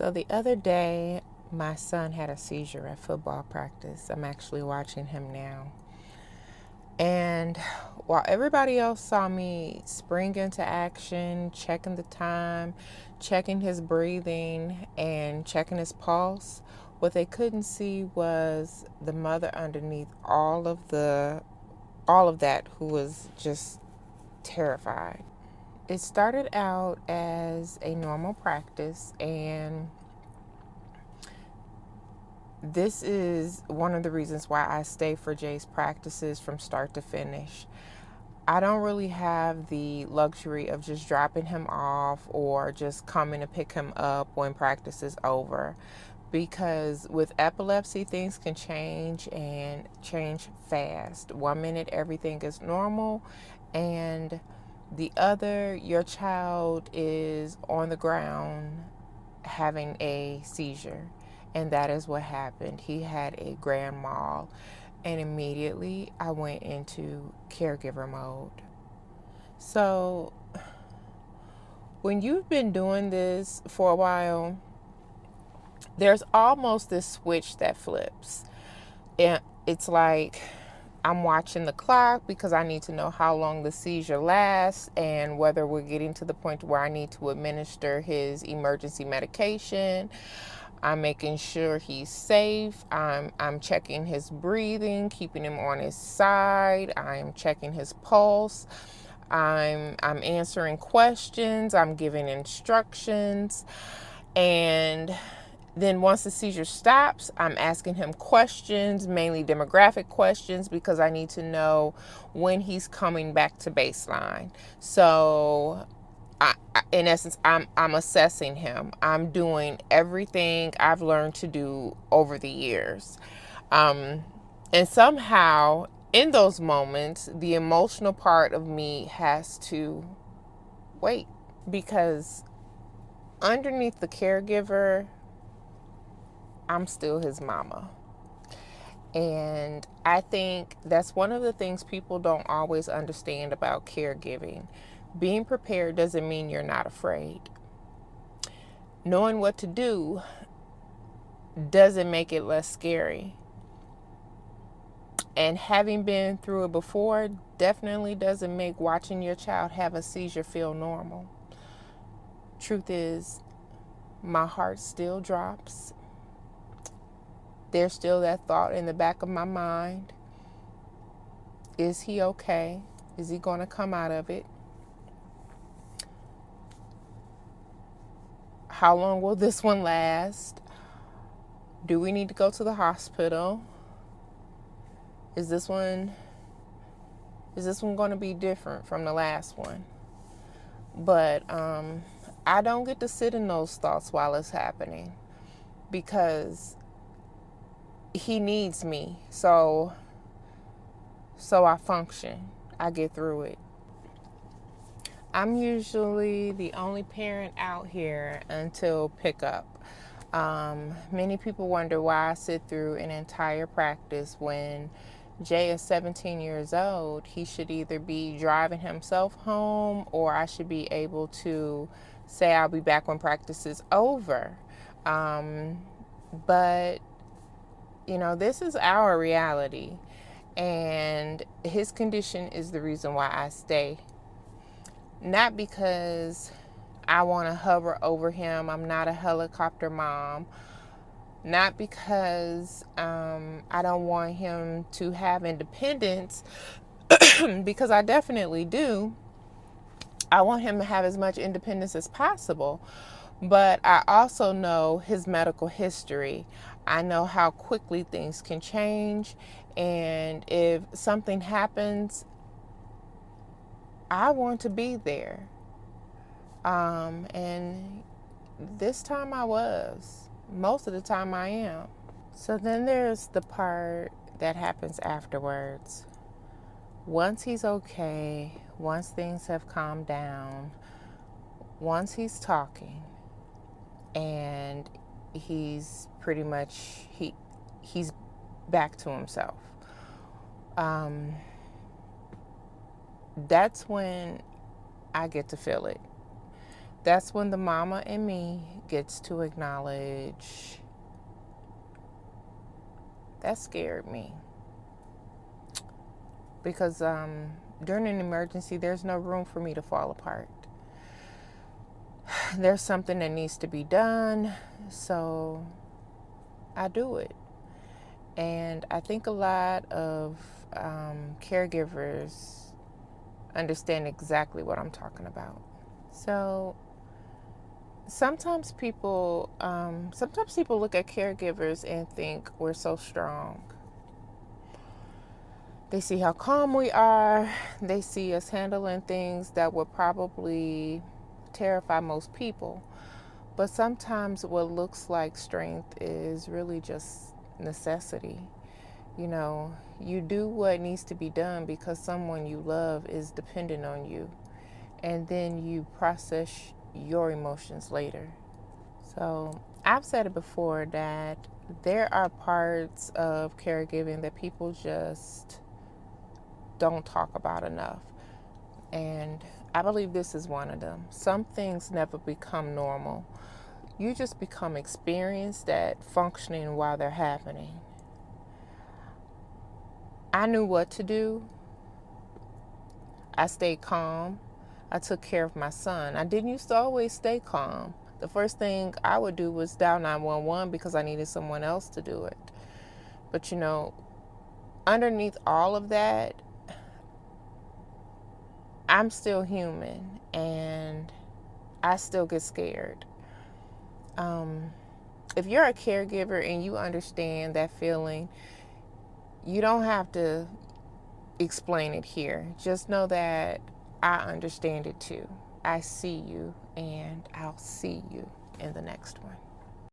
So the other day, my son had a seizure at football practice. I'm actually watching him now. And while everybody else saw me spring into action, checking the time, checking his breathing, and checking his pulse, what they couldn't see was the mother underneath all of that, who was just terrified. It started out as a normal practice, and this is one of the reasons why I stay for Jay's practices from start to finish. I don't really have the luxury of just dropping him off or just coming to pick him up when practice is over, because with epilepsy, things can change and change fast. 1 minute, everything is normal, and the other, your child is on the ground having a seizure. And that is what happened. He had a grand mal, and immediately I went into caregiver mode. So, when you've been doing this for a while, there's almost this switch that flips. And it's like I'm watching the clock because I need to know how long the seizure lasts and whether we're getting to the point where I need to administer his emergency medication. I'm making sure he's safe. I'm checking his breathing, keeping him on his side. I'm checking his pulse. I'm answering questions. I'm giving instructions. And then once the seizure stops, I'm asking him questions, mainly demographic questions, because I need to know when he's coming back to baseline. So in essence, I'm assessing him. I'm doing everything I've learned to do over the years. And somehow, in those moments, the emotional part of me has to wait, because underneath the caregiver, I'm still his mama. And I think that's one of the things people don't always understand about caregiving. Being prepared doesn't mean you're not afraid. Knowing what to do doesn't make it less scary. And having been through it before definitely doesn't make watching your child have a seizure feel normal. Truth is, my heart still drops. There's still that thought in the back of my mind. Is he okay? Is he going to come out of it? How long will this one last? Do we need to go to the hospital? Is this one going to be different from the last one? But I don't get to sit in those thoughts while it's happening, because he needs me. So I function. I get through it. I'm usually the only parent out here until pickup. Many people wonder why I sit through an entire practice when Jay is 17 years old. He should either be driving himself home, or I should be able to say I'll be back when practice is over. But, this is our reality. And his condition is the reason why I stay. Not because I want to hover over him. I'm not a helicopter mom. Not because I don't want him to have independence, because I definitely do. I want him to have as much independence as possible. But I also know his medical history. I know how quickly things can change. And if something happens, I want to be there. And this time I was. Most of the time I am. So then there's the part that happens afterwards. Once he's okay, once things have calmed down, once he's talking, and he's pretty much, he's back to himself. That's when I get to feel it. That's when the mama in me gets to acknowledge that scared me. Because during an emergency, there's no room for me to fall apart. There's something that needs to be done, so I do it. And I think a lot of caregivers understand exactly what I'm talking about. So sometimes people look at caregivers and think we're so strong. They see how calm we are. They see us handling things that would probably terrify most people. But sometimes what looks like strength is really just necessity. You know, you do what needs to be done because someone you love is dependent on you. And then you process your emotions later. So I've said it before that there are parts of caregiving that people just don't talk about enough. And I believe this is one of them. Some things never become normal. You just become experienced at functioning while they're happening. I knew what to do. I stayed calm. I took care of my son. I didn't used to always stay calm. The first thing I would do was dial 911 because I needed someone else to do it. But underneath all of that, I'm still human and I still get scared. If you're a caregiver and you understand that feeling, you don't have to explain it here. Just know that I understand it too. I see you, and I'll see you in the next one.